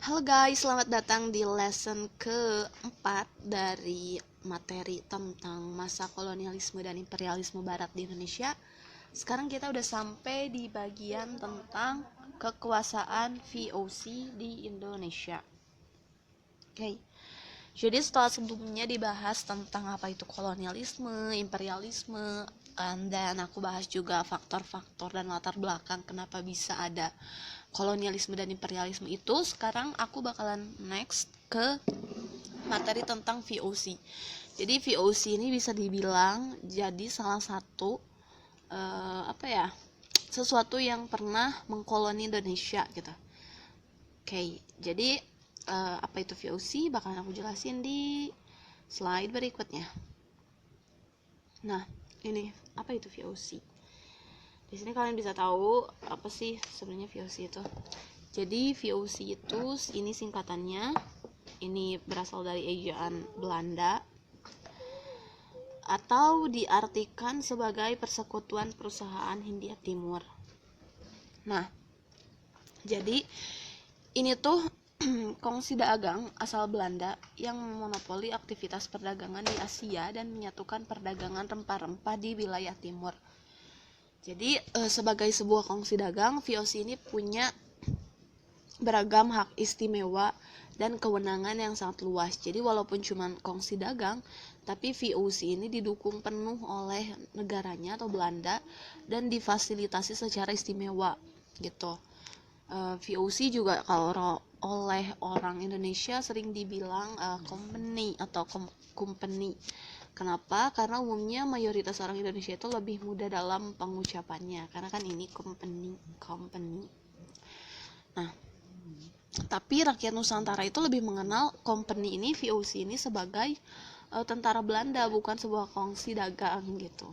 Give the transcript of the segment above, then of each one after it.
Halo guys, selamat datang di lesson keempat dari materi tentang masa kolonialisme dan imperialisme barat di Indonesia. Sekarang kita udah sampai di bagian tentang kekuasaan VOC di Indonesia. Oke, jadi setelah sebelumnya dibahas tentang apa itu kolonialisme, imperialisme, dan aku bahas juga faktor-faktor dan latar belakang kenapa bisa ada kolonialisme dan imperialisme itu. Sekarang aku bakalan next ke materi tentang VOC. Jadi VOC ini bisa dibilang jadi salah satu sesuatu yang pernah mengkoloni Indonesia gitu. Oke, jadi apa itu VOC bakalan aku jelasin di slide berikutnya. Nah, ini apa itu VOC? Di sini kalian bisa tahu apa sih sebenarnya VOC itu. Jadi VOC itu ini singkatannya, ini berasal dari ejaan Belanda atau diartikan sebagai Persekutuan Perusahaan Hindia Timur. Nah, jadi ini tuh kongsi dagang asal Belanda yang memonopoli aktivitas perdagangan di Asia dan menyatukan perdagangan rempah-rempah di wilayah timur. Jadi sebagai sebuah kongsi dagang, VOC ini punya beragam hak istimewa dan kewenangan yang sangat luas. Jadi walaupun cuma kongsi dagang, tapi VOC ini didukung penuh oleh negaranya atau Belanda dan difasilitasi secara istimewa gitu. VOC juga kalau oleh orang Indonesia sering dibilang company atau company. Kenapa? Karena umumnya mayoritas orang Indonesia itu lebih mudah dalam pengucapannya, karena kan ini company. Nah, tapi rakyat Nusantara itu lebih mengenal company ini, VOC ini sebagai tentara Belanda, bukan sebuah kongsi dagang gitu.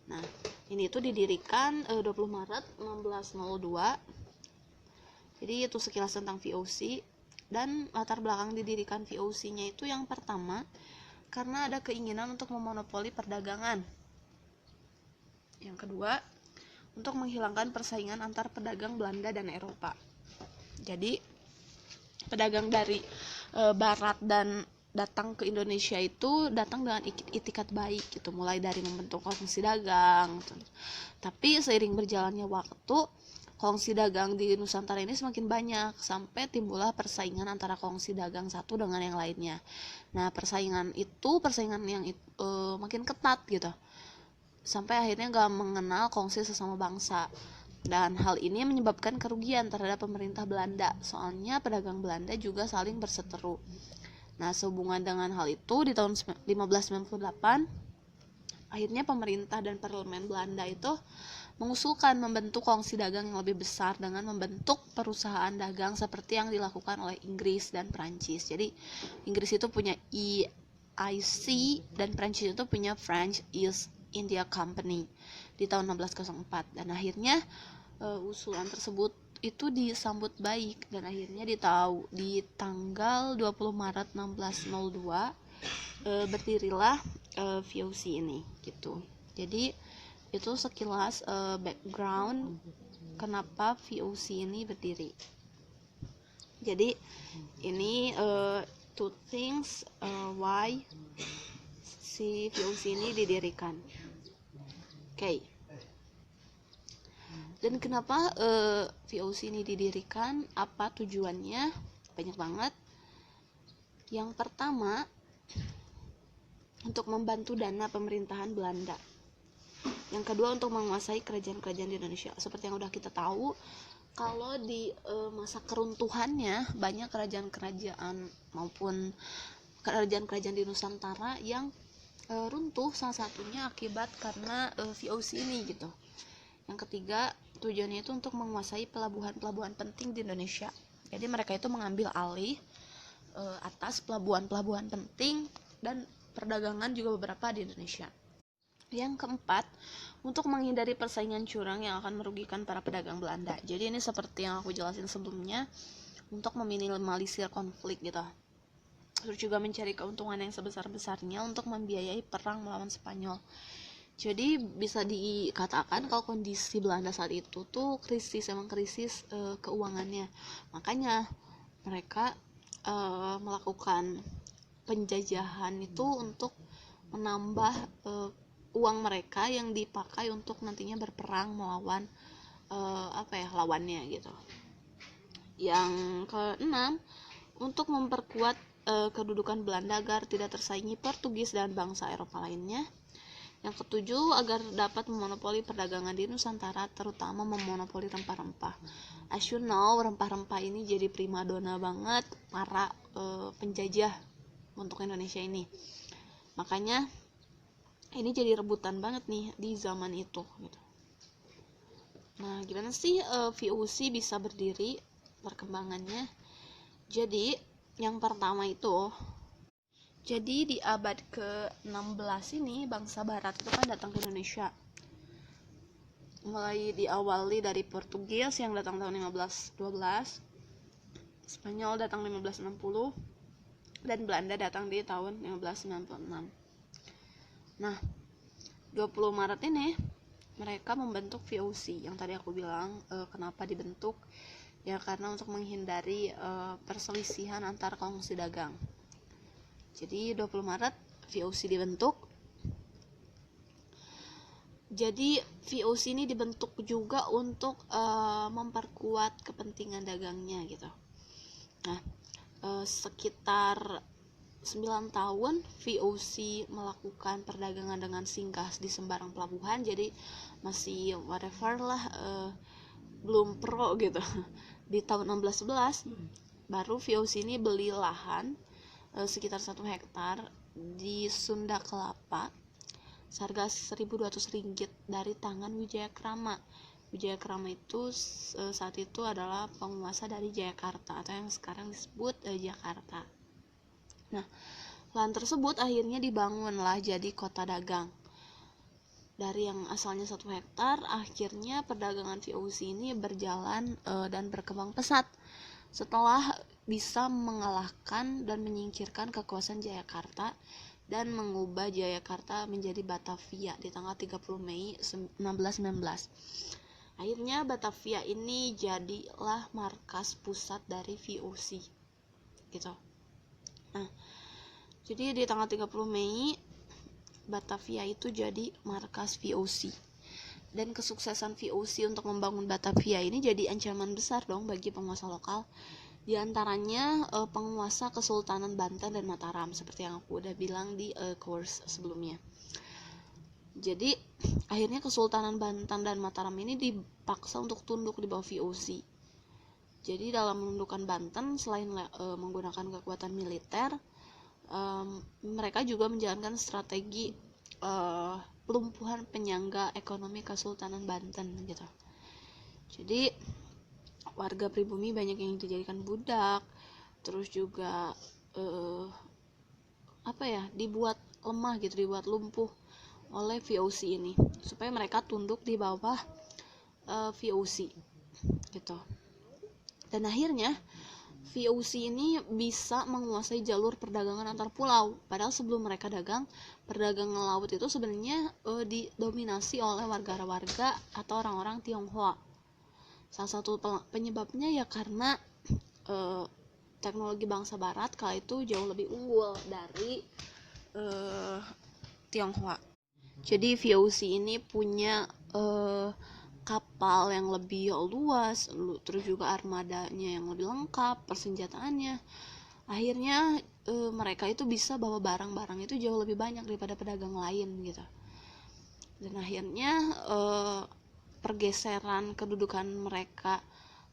Nah, ini itu didirikan 20 Maret 1602. Jadi itu sekilas tentang VOC. Dan latar belakang didirikan VOC-nya itu yang pertama, karena ada keinginan untuk memonopoli perdagangan. Yang kedua, untuk menghilangkan persaingan antar pedagang Belanda dan Eropa. Jadi pedagang dari barat dan datang ke Indonesia itu datang dengan itikat baik gitu, mulai dari membentuk kongsi dagang. Tapi seiring berjalannya waktu, kongsi dagang di Nusantara ini semakin banyak sampai timbullah persaingan antara kongsi dagang satu dengan yang lainnya. Nah, persaingan yang makin ketat gitu, sampai akhirnya gak mengenal kongsi sesama bangsa. Dan hal ini menyebabkan kerugian terhadap pemerintah Belanda, soalnya pedagang Belanda juga saling berseteru. Nah, sehubungan dengan hal itu, di tahun 1598 akhirnya pemerintah dan parlemen Belanda itu mengusulkan membentuk kongsi dagang yang lebih besar dengan membentuk perusahaan dagang seperti yang dilakukan oleh Inggris dan Prancis. Jadi Inggris itu punya EIC dan Prancis itu punya French East India Company di tahun 1604. Dan akhirnya usulan tersebut itu disambut baik, dan akhirnya di tanggal 20 Maret 1602 berdirilah VOC ini gitu. Jadi itu sekilas background kenapa VOC ini berdiri. Jadi ini two things why si VOC ini didirikan. Oke. Dan kenapa VOC ini didirikan? Apa tujuannya? Banyak banget. Yang pertama, untuk membantu dana pemerintahan Belanda. Yang kedua, untuk menguasai kerajaan-kerajaan di Indonesia. Seperti yang udah kita tahu, kalau di masa keruntuhannya banyak kerajaan-kerajaan maupun kerajaan-kerajaan di Nusantara yang runtuh, salah satunya akibat karena VOC ini gitu. Yang ketiga, tujuannya itu untuk menguasai pelabuhan-pelabuhan penting di Indonesia. Jadi mereka itu mengambil alih atas pelabuhan-pelabuhan penting dan perdagangan juga beberapa di Indonesia. Yang keempat, untuk menghindari persaingan curang yang akan merugikan para pedagang Belanda. Jadi ini seperti yang aku jelasin sebelumnya, untuk meminimalisir konflik gitu. Terus juga mencari keuntungan yang sebesar-besarnya untuk membiayai perang melawan Spanyol. Jadi bisa dikatakan kalau kondisi Belanda saat itu tuh krisis keuangannya. Makanya mereka melakukan penjajahan itu untuk menambah uang mereka yang dipakai untuk nantinya berperang melawan lawannya gitu. Yang keenam, untuk memperkuat kedudukan Belanda agar tidak tersaingi Portugis dan bangsa Eropa lainnya. Yang ketujuh, agar dapat memonopoli perdagangan di Nusantara, terutama memonopoli rempah-rempah. As you know, rempah-rempah ini jadi primadona banget para penjajah untuk Indonesia ini. Makanya ini jadi rebutan banget nih di zaman itu gitu. Nah, gimana sih VOC bisa berdiri perkembangannya? Jadi, yang pertama itu, jadi di abad ke-16 ini bangsa barat itu kan datang ke Indonesia. Mulai diawali dari Portugis yang datang tahun 1512, Spanyol datang 1560, dan Belanda datang di tahun 1596. Nah, 20 Maret ini mereka membentuk VOC yang tadi aku bilang. Kenapa dibentuk? Ya karena untuk menghindari perselisihan antar kongsi dagang. Jadi 20 Maret VOC dibentuk. Jadi VOC ini dibentuk juga untuk memperkuat kepentingan dagangnya gitu. Nah, sekitar 9 tahun VOC melakukan perdagangan dengan singgah di sembarang pelabuhan, jadi masih whatever lah, belum pro gitu. Di tahun 1611 baru VOC ini beli lahan sekitar 1 hektar di Sunda Kelapa seharga 1.200 ringgit dari tangan Wijaya Krama. Wijaya Krama itu saat itu adalah penguasa dari Jayakarta atau yang sekarang disebut Jakarta. Nah, lahan tersebut akhirnya dibangunlah jadi kota dagang. Dari yang asalnya 1 hektar, akhirnya perdagangan VOC ini berjalan dan berkembang pesat setelah bisa mengalahkan dan menyingkirkan kekuasaan Jayakarta dan mengubah Jayakarta menjadi Batavia di tanggal 30 Mei 1619. Akhirnya Batavia ini jadilah markas pusat dari VOC gitu. Nah, jadi di tanggal 30 Mei Batavia itu jadi markas VOC. Dan kesuksesan VOC untuk membangun Batavia ini jadi ancaman besar dong bagi penguasa lokal. Di antaranya penguasa Kesultanan Banten dan Mataram, seperti yang aku udah bilang di course sebelumnya. Jadi akhirnya Kesultanan Banten dan Mataram ini dipaksa untuk tunduk di bawah VOC. Jadi dalam menundukkan Banten, selain menggunakan kekuatan militer, mereka juga menjalankan strategi pelumpuhan penyangga ekonomi Kesultanan Banten gitu. Jadi warga pribumi banyak yang dijadikan budak, terus juga dibuat lemah gitu, dibuat lumpuh oleh VOC ini supaya mereka tunduk di bawah VOC gitu. Dan akhirnya VOC ini bisa menguasai jalur perdagangan antar pulau. Padahal sebelum mereka dagang, perdagangan laut itu sebenarnya didominasi oleh warga-warga atau orang-orang Tionghoa. Salah satu penyebabnya ya karena teknologi bangsa barat kala itu jauh lebih unggul dari Tionghoa. Jadi VOC ini punya kapal yang lebih luas, terus juga armadanya yang lebih lengkap, persenjataannya. Akhirnya mereka itu bisa bawa barang-barang itu jauh lebih banyak daripada pedagang lain gitu. Dan akhirnya pergeseran kedudukan mereka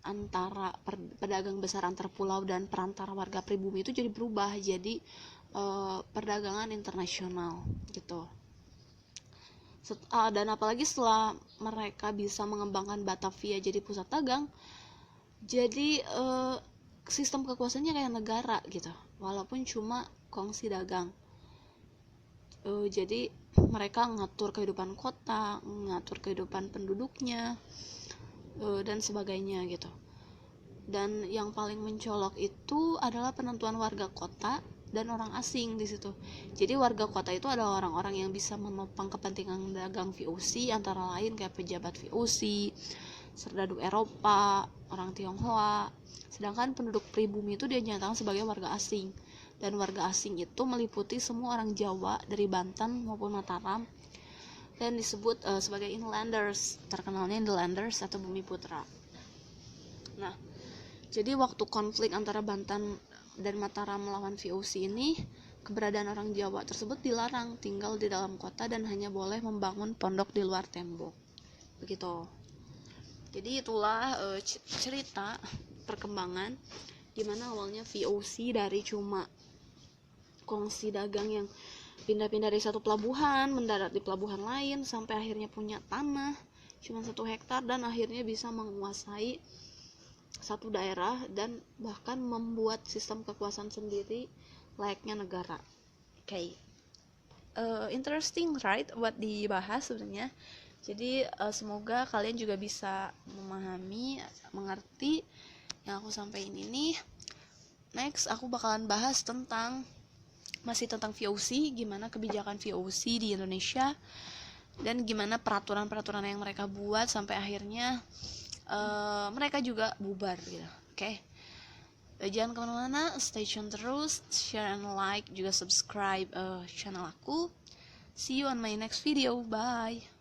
antara pedagang besar antar pulau dan perantara warga pribumi itu jadi berubah jadi perdagangan internasional gitu. Dan apalagi setelah mereka bisa mengembangkan Batavia jadi pusat dagang, jadi sistem kekuasaannya kayak negara gitu, walaupun cuma kongsi dagang. Jadi mereka ngatur kehidupan kota, ngatur kehidupan penduduknya, dan sebagainya gitu. Dan yang paling mencolok itu adalah penentuan warga kota dan orang asing di situ. Jadi warga kota itu adalah orang-orang yang bisa menopang kepentingan dagang VOC, antara lain kayak pejabat VOC, serdadu Eropa, orang Tionghoa. Sedangkan penduduk pribumi itu dinyatakan sebagai warga asing. Dan warga asing itu meliputi semua orang Jawa dari Banten maupun Mataram, dan disebut sebagai inlanders, terkenalnya inlanders atau bumi putra. Nah, jadi waktu konflik antara Banten dan Mataram melawan VOC ini, keberadaan orang Jawa tersebut dilarang tinggal di dalam kota dan hanya boleh membangun pondok di luar tembok. Begitu. Jadi itulah cerita perkembangan gimana awalnya VOC dari cuma kongsi dagang yang pindah-pindah dari satu pelabuhan mendarat di pelabuhan lain sampai akhirnya punya tanah cuma 1 hektar dan akhirnya bisa menguasai satu daerah dan bahkan membuat sistem kekuasaan sendiri layaknya negara. Okay. Interesting, right? Buat dibahas sebenarnya. Jadi semoga kalian juga bisa memahami, mengerti yang aku sampaikan ini. Next aku bakalan bahas masih tentang VOC, gimana kebijakan VOC di Indonesia dan gimana peraturan-peraturan yang mereka buat sampai akhirnya mereka juga bubar gitu. Oke. Jangan kemana-mana, stay tune terus, share and like, juga subscribe channel aku. See you on my next video, bye.